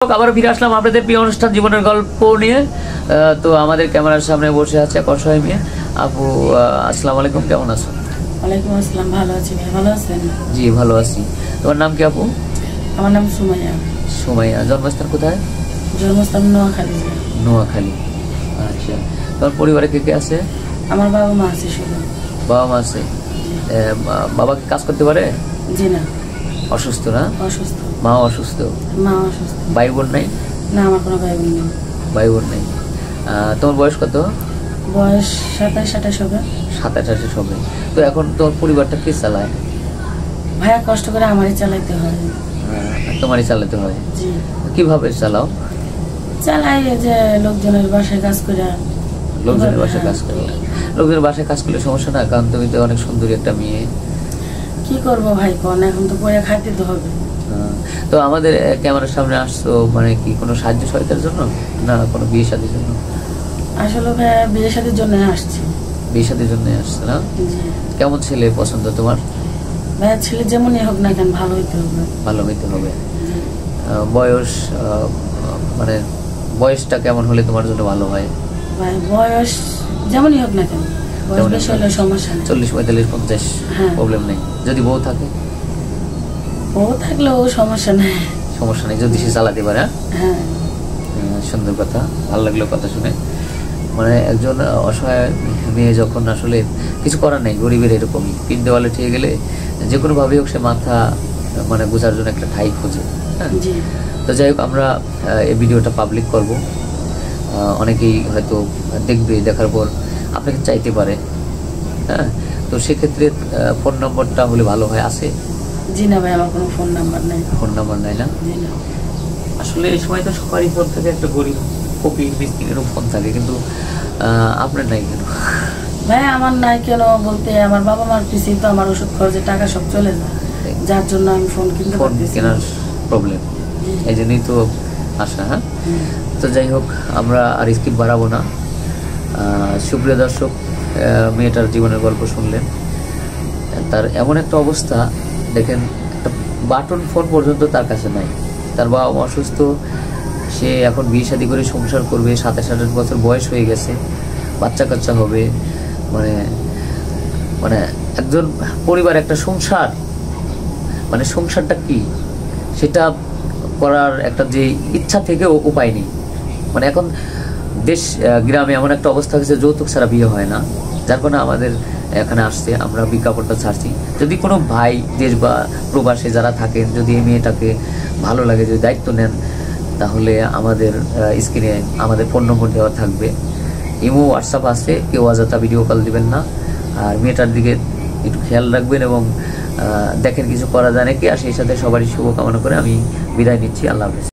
আবার ফিরে আসলাম আপনাদের প্রিয় অনুষ্ঠান জীবনের গল্প নিয়ে। তো আমাদের ক্যামেরার সামনে বসে আছে এক অসহায় মেয়ে আপু। আসসালামু আলাইকুম, কেমন আছো? ওয়ালাইকুম আসসালাম, ভালো আছি। ভাই ভালো আছেন? জি ভালো আছি। তোমার নাম কি আপু? আমার নাম সুমাইয়া। সুমাইয়া, জন্মস্থান কোথায়? জন্মস্থান নোয়াখালী। নোয়াখালী, আচ্ছা। তোমার পরিবারে কে কে আছে? আমার বাবা মা আছে শুধু। বাবা মা আছে? বাবা কি কাজ করতে পারে? জি না, অসুস্থ না? অসুস্থ। মা অসুস্থ? মা অসুস্থ। ভাই বোন নাই? না, আমার কোনো ভাই বোন নেই। ভাই বোন নেই। তোমার বয়স কত? বয়স 27-28 হবে। 27-28 হবে। তো এখন তোমার পরিবারটা কে চালায়? ভাইয়া কষ্ট করে আমারই চালাইতে হয়। তোমারই চালাতে হয়? জি। কিভাবে চালাও? চালাই যে লোকজনের বাসায় কাজ করে। লোকজনের বাসায় কাজ করে? লোকজনের বাসায় কাজ করলে সমস্যা না? কারণ তুমি তো অনেক সুন্দরী একটা মেয়ে। কি করবো ভাই, কোন এখন তো করে খাইতে তো হবে। তো আমাদের ক্যামেরার সামনে আসছো মানে কি কোনো সাহায্য সহায়তার জন্য না কোনো বিয়ে শাদীর জন্য? আসলে ভাইয়া বিয়ে শাদীর জন্য আসছি। বিয়ে শাদীর জন্য আসছে না? জি। কেমন ছেলে পছন্দ তোমার? ভাইয়া ছেলে যেমনই হোক না কেন ভালো হইতে হবে। ভালো হইতে হবে। বয়স মানে বয়সটা কেমন হলে তোমার জন্য ভালো হয়? ভাই বয়স যেমনই হোক না কেন, বয়স বেশি হলে সমস্যা নেই। 40, 45, 50 প্রবলেম নেই। যদি বউ থাকে? বউ থাকলেও সমস্যা নেই। সমস্যা নেই যদি সে চালাতে পারে। হ্যাঁ, সুন্দর কথা, ভালো লাগলো কথা শুনে। মানে একজন অসহায় মেয়ে যখন আসলে কিছু করার নেই, গরিবের এরকমই পিন দেওয়ালে ঠিক গেলে যে কোনোভাবেই হোক সে মাথা মানে বোঝার জন্য একটা ঠাই খোঁজে। হ্যাঁ, তো যাই হোক আমরা এই ভিডিওটা পাবলিক করব। অনেকেই হয়তো দেখবে, দেখার পর আপনাকে চাইতে পারে। হ্যাঁ, তো সেক্ষেত্রে ফোন নম্বরটা হলে ভালো হয়। আছে? জি না ভাই, আমার কোনো ফোন নাম্বার নাই। ফোন নাম্বার নাই না? জি না। আসলে এই সময় তো সবারই ফোন থাকে, একটা গরিব ফকির মিসকিনেরও ফোন থাকে, কিন্তু আপনার নাই কেন? ভাই আমার নাই কেন বলতে, আমার বাবা মার পিছিয়ে তো আমার ওষুধ খরচে টাকা সব চলে যায়, যার জন্য আমি ফোন কিনতে পারতেছি না। কেনার প্রবলেম, এই জন্যই তো আসা। হ্যাঁ, তো যাই হোক আমরা আর স্কিপ বাড়াবো না। সুপ্রিয় দর্শক, মেয়েটার জীবনের গল্প শুনলেন। তার এমন একটা অবস্থা দেখেন, একটা বাটন ফোন পর্যন্ত তার কাছে নাই। তার বাবা অসুস্থ, সে এখন বিয়ে শাদী করে সংসার করবে, 27-28 বছর বয়স হয়ে গেছে, বাচ্চা কাচ্চা হবে, মানে মানে একজন পরিবার, একটা সংসার, মানে সংসারটা কি সেটা করার একটা যে ইচ্ছা থেকেও উপায় নেই। মানে এখন দেশ গ্রামে এমন একটা অবস্থা হয়েছে, যৌতুক ছাড়া বিয়ে হয় না। যার কারণে আমাদের এখানে আসছে, আমরা বিজ্ঞাপনটা ছাড়ছি। যদি কোনো ভাই দেশ বা প্রবাসে যারা থাকেন, যদি এই মেয়েটাকে ভালো লাগে, যদি দায়িত্ব নেন, তাহলে আমাদের স্ক্রিনে আমাদের ফোন নম্বর দেওয়া থাকবে। ইমো, হোয়াটসঅ্যাপ আছে, কেউ অযথা ভিডিও কল দিবেন না। আর মেয়েটার দিকে একটু খেয়াল রাখবেন এবং দেখেন কিছু করা যায় নাকি। আর সেই সাথে সবারই শুভকামনা করে আমি বিদায় নিচ্ছি। আল্লাহ হাফেজ।